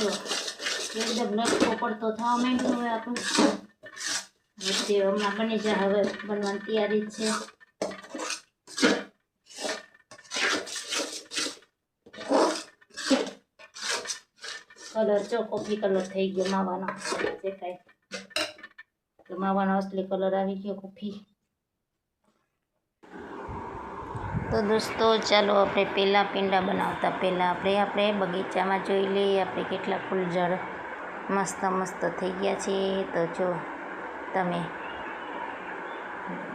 જો એકદમ લટકો પડતો થવા માંડ્યો હવે આપણું વચ્ચે હમણાં બની જાય. હવે બનવાની તૈયારી જ છે. કલર જો કોફી કલર થઈ ગયો માવાનો દેખાય તો માવાનો અસલી કલર આવી ગયો કોફી. તો દોસ્તો ચાલો આપણે પહેલાં પેંડા બનાવતા પહેલાં આપણે બગીચામાં જોઈ લઈએ આપણે કેટલા ફૂલઝાડ મસ્ત મસ્ત થઈ ગયા છે. તો જો તમે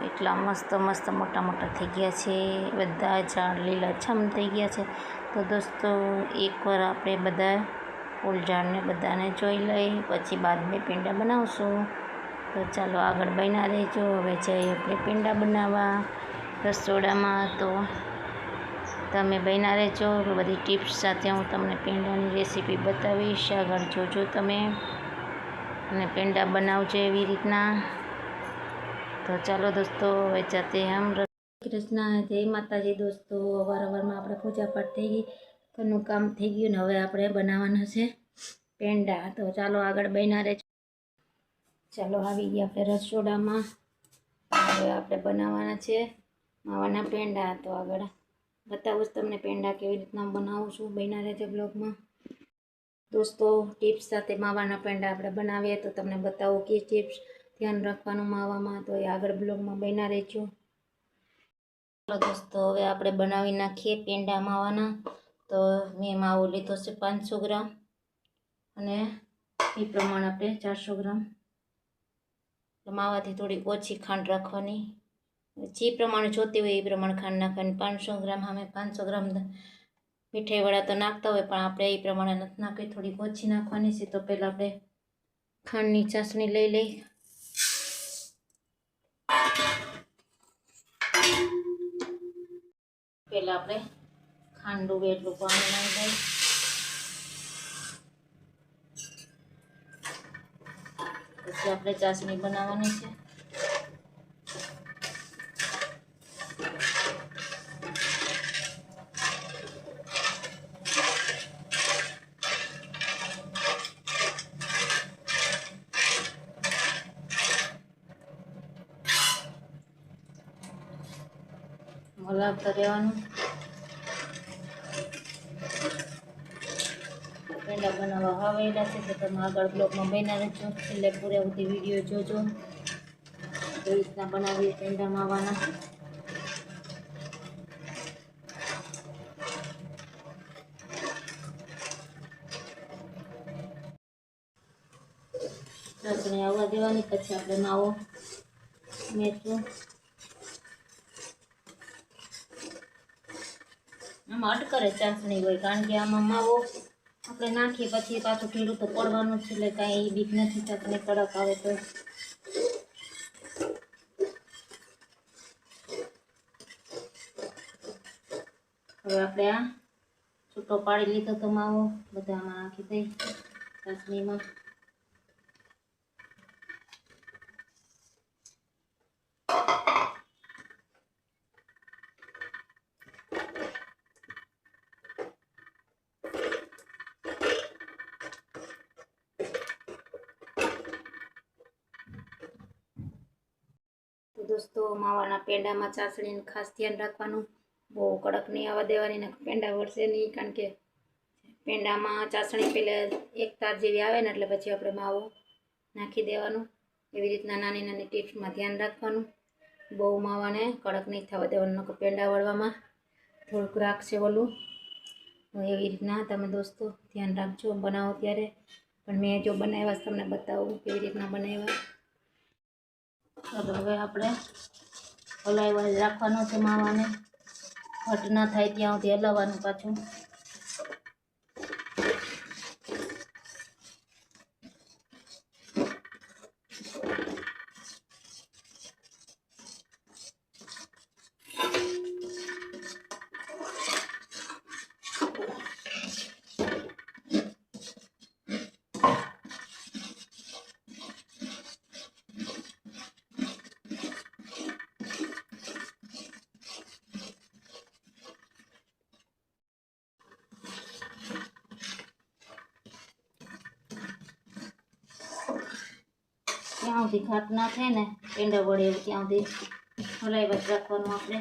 એટલા મસ્ત મસ્ત મોટા મોટા થઈ ગયા છે. બધા ઝાડ લીલાછમ થઈ ગયા છે. તો દોસ્તો એકવાર આપણે બધા ફૂલઝાડને બધાને જોઈ લઈ પછી બાદમાં પેંડા બનાવશું. તો ચાલો આગળ બન્યા રહેજો. હવે જઈએ આપણે પેંડા બનાવવા રસોડામાં. તો તમે બન્યા રહેજો. બધી ટિપ્સ સાથે હું તમને પેંડાની રેસીપી બતાવીશ. આગળ જોજો તમે અને પેંડા બનાવજો એવી રીતના. તો ચાલો દોસ્તો હવે જાતે આમ કૃષ્ણ જય માતાજી. દોસ્તો અવારમાં આપણે પૂજા પાઠ થઈ ગઈ, ઘરનું કામ થઈ ગયું ને હવે આપણે બનાવવાના છે પેંડા. તો ચાલો આગળ બન્યા રહેજો. ચાલો આવી ગયા આપણે રસોડામાં. હવે આપણે બનાવવાના છે માવાના પેંડા. તો આગળ બતાવું છું તમને પેંડા કેવી રીતના બનાવું છું. બન્યા રહેજો બ્લોગમાં. દોસ્તો ટિપ્સ સાથે માવાના પેંડા આપણે બનાવીએ તો તમને બતાવું કે ટિપ્સ ધ્યાન રાખવાનું માવામાં. તો એ આગળ બ્લોગમાં બન્યા રહેજો. ચાલો દોસ્તો હવે આપણે બનાવી નાખીએ પેંડા માવાના. તો મેં માવો લીધો છે 500 ગ્રામ અને એ પ્રમાણે આપણે 400 ગ્રામ. માવાથી થોડી ઓછી ખાંડ રાખવાની. જે પ્રમાણે જોતી હોય એ પ્રમાણે ખાંડ નાખવાની. 500 ગ્રામ અમે 500 ગ્રામ મીઠાઈવાળા તો નાખતા હોય પણ આપણે એ પ્રમાણે નથી નાખી, થોડીક ઓછી નાખવાની છે. તો પહેલાં આપણે ખાંડની ચાસણી લઈ લઈ. પહેલાં આપણે ખાંડ ડૂબે એટલું પાણી નાખી દઈએ. પછી આપણે ચાસણી બનાવવાની છે. હલાવતા રહેવાનું. પેંડા બનાવવા આવેલા છે તો તમે આગળ બ્લોગમાં બન્યા રહેજો. છેલ્લે પૂરા સુધી વિડીયો જોજો. એવી રીતના બનાવીએ પેંડા માવાના. ચાસણી આવવા દેવાની. પછી આપણે માવો મેચું. આમાં અટકરે ચાસણી હોય કારણ કે આમાં માવો આપણે નાખીએ પછી પાછું ઢીલું તો પડવાનું છે. એટલે કાંઈ એ બીક નથી. ચાસણી કડક આવે તો હવે આપણે આ છૂટો પાડી લીધો તો માવો બધામાં નાખી દઈ ચાસણીમાં. દોસ્તો માવાના પેંડામાં ચાસણીનું ખાસ ધ્યાન રાખવાનું. બહુ કડક નહીં આવવા દેવાની ને પેંડા વળશે નહીં. કારણ કે પેંડામાં ચાસણી પહેલાં એક તાર જેવી આવે ને એટલે પછી આપણે માવો નાખી દેવાનું. એવી રીતના નાની નાની ટિપ્સમાં ધ્યાન રાખવાનું. બહુ માવાને કડક નહીં થવા દેવાનું. પેંડા વળવામાં થોડુંક રાખશે ઓલું. એવી રીતના તમે દોસ્તો ધ્યાન રાખજો બનાવો ત્યારે. પણ મેં જો બનાવ્યા તમને બતાવું કેવી રીતના બનાવ્યા. હવે આપણે હલાવી રાખવાનો છે માવાને. ઘટ ના થાય ત્યાં સુધી હલાવવાનું પાછું. ત્યાં સુધી ઘાટ ના થાય ને પેંડા વળે એવું ત્યાં સુધી હલાવ્યા જ રાખવાનું. આપણે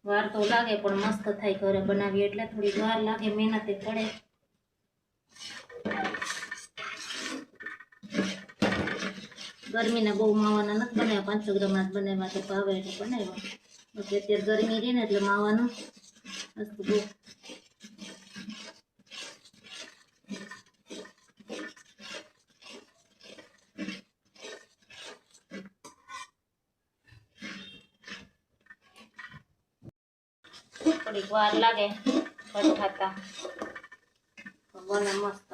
વાર તો લાગે પણ મસ્ત થાય. ઘરે બનાવીએ એટલે થોડી વાર લાગે, મહેનતે પડે. ગરમીના બહુ માવાના નથી બનાવ્યા, 500 ગ્રામના જ બનાવ્યા. તો ભાવે એટલે બનાવ્યા. અત્યારે ગરમી રહી ને એટલે માવાનું વસ્તુ બહુ થોડીક વાર લાગે થતા, બને મસ્ત.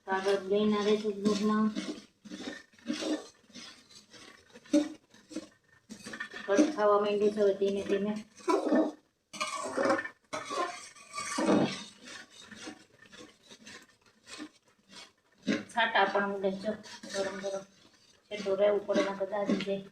કાગળ લઈને રહેશું દૂધમાં. કટ ખાવા માંડ્યું છે હવે ધીમે ધીમે. છાટા પણ ઉડે જો, ગરમ ગરમ છેટું રહેવું પડે ને બધા જ જાય.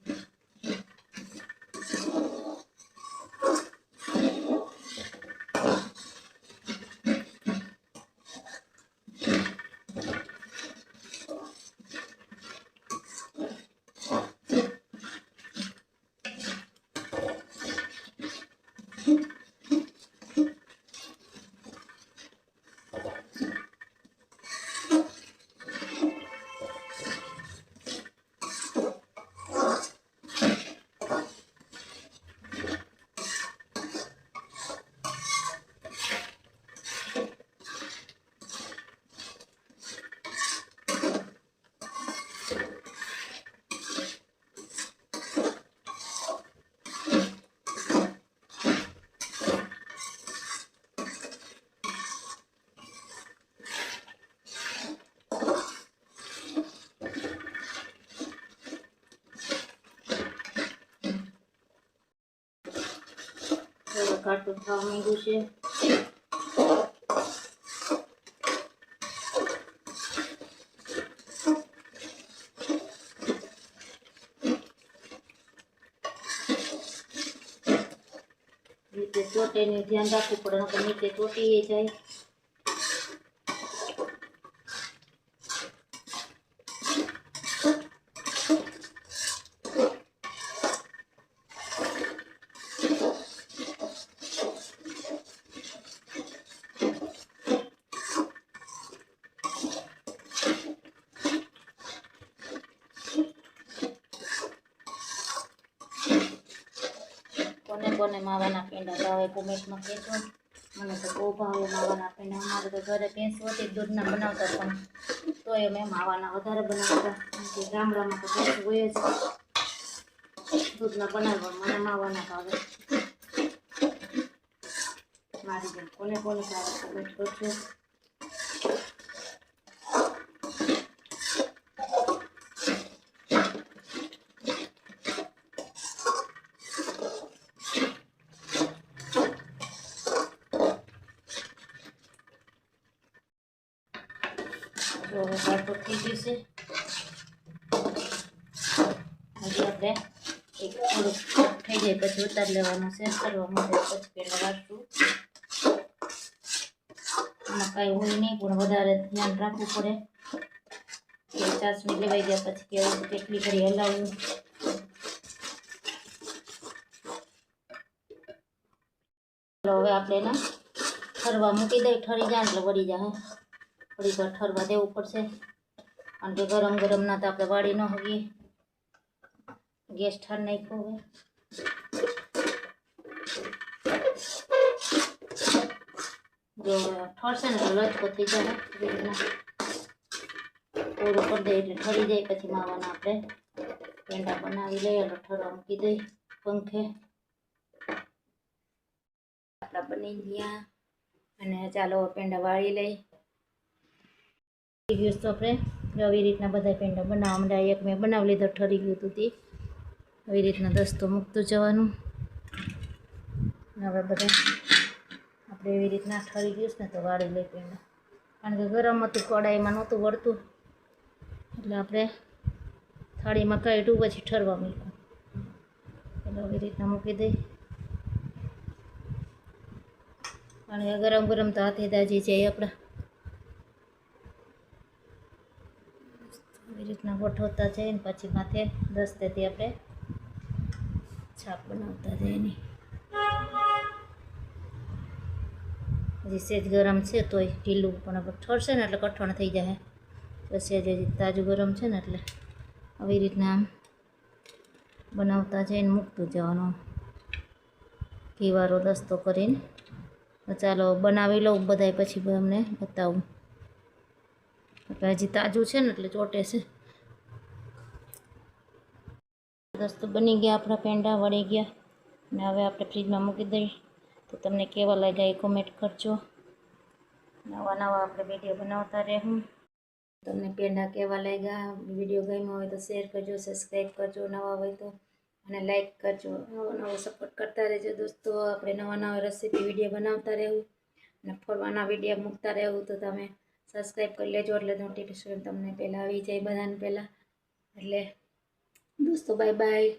ઘાટું થવા માંડ્યું છે. નીચે ચોટે ને ધ્યાન રાખવું પડે, નકર નીચે ચોટી જાય. કોને માવાના પેંડા ભાવે કોમેન્ટમાં કહેજો. મને તો બહુ ભાવે માવાના પેંડા. અમારે તો ઘરે ભેંસ હતી દૂધના બનાવતા, પણ તોય અમે માવાના વધારે બનાવતા. ગામડામાં તો ભેંસ હોય જ, દૂધના બનાવવા. મને માવાના ભાવે. મારી જેમ કોને ભાવે કોમેન્ટ કરજો. તો હવે ઘાટું થઈ ગયું છે. હજી આપણે એક થોડુંક થઈ જાય પછી ઉતારી લેવાનું છે. કરવા માટે પછી પેલા રાખશું. આમાં કાંઈ હોય નહીં, પણ વધારે ધ્યાન રાખવું પડે. કે ચાસણી લેવાઈ ગયા પછી કેવું કેટલી ઘડી હલાવવું. હવે આપણે એને ઠરવા મૂકી દઈએ. ઠરી જાય એટલે વળી જાય. થોડી વાર ઠરવા દેવું પડશે, કારણ કે ગરમ ગરમ ના તો આપણે વાળી ન હોઈએ. ગેસ ઠાર નાખ્યો હવે. જો ઠરશે ને તો લચકો થઈ જાય. પૂરું કરી દઈએ એટલે ઠરી જાય. પછી માવાના આપણે પેંડા બનાવી લઈએ. એટલે ઠરવા મૂકી દઈએ પંખે. આપણા બની ગયા અને ચાલો પેંડા વાળી લઈ. તો આપણે આવી રીતના બધા પેંડા બનાવવા માંડ્યા. એક મેં બનાવી લીધો, ઠરી ગયું હતું તે. આવી રીતના દસ્તો મૂકતું જવાનું. હવે બધા આપણે એવી રીતના ઠરી ગયું છે ને તો વાળી લઈ પેંડા. કારણ કે ગરમ હતું, કડાઈમાં નહોતું વળતું, એટલે આપણે થાળીમાં કાઢ્યું પછી ઠરવા મૂક્યું. એટલે આવી રીતના મૂકી દઈ. કારણ કે ગરમ ગરમ તો હાથે દાજી જાય આપણા. આવી રીતના ગોઠવતા જઈને પછી માથે દસ્તેથી આપણે છાપ બનાવતા જઈએ એની. હજી સેજ ગરમ છે તોય ઢીલું, પણ આપણે ઠરશે ને એટલે કઠણ થઈ જાય. તો સેજ હજી તાજું ગરમ છે ને એટલે આવી રીતના આમ બનાવતા જઈને મૂકતું જવાનું ઘીવાળો દસ્તો કરીને. તો ચાલો બનાવી લઉં બધાય પછી તમને બતાવું. એટલે હજી તાજું છે ને એટલે ચોટે છે. દસ્તો બની ગયા આપણા પેંડા, વળી ગયા અને હવે આપણે ફ્રીજમાં મૂકી દઈએ. તો તમને કેવા લાગ્યા એ કોમેન્ટ કરજો. નવા નવા આપણે વિડીયો બનાવતા રહેવું. તમને પેંડા કેવા લાગ્યા, વિડીયો ગમ્યો હોય તો શેર કરજો, સબસ્ક્રાઈબ કરજો, નવા હોય તો અને લાઈક કરજો. નવો સપોર્ટ કરતા રહેજો દોસ્તો. આપણે નવા નવા રેસીપી વિડીયો બનાવતા રહેવું અને ફરવાના વિડીયો મૂકતા રહેવું. તો તમે સબસ્ક્રાઈબ કરી લેજો એટલે નોટિફિકેશન તમને પહેલાં આવી જાય બધાને પહેલાં. એટલે દોસ્તો બાય બાય.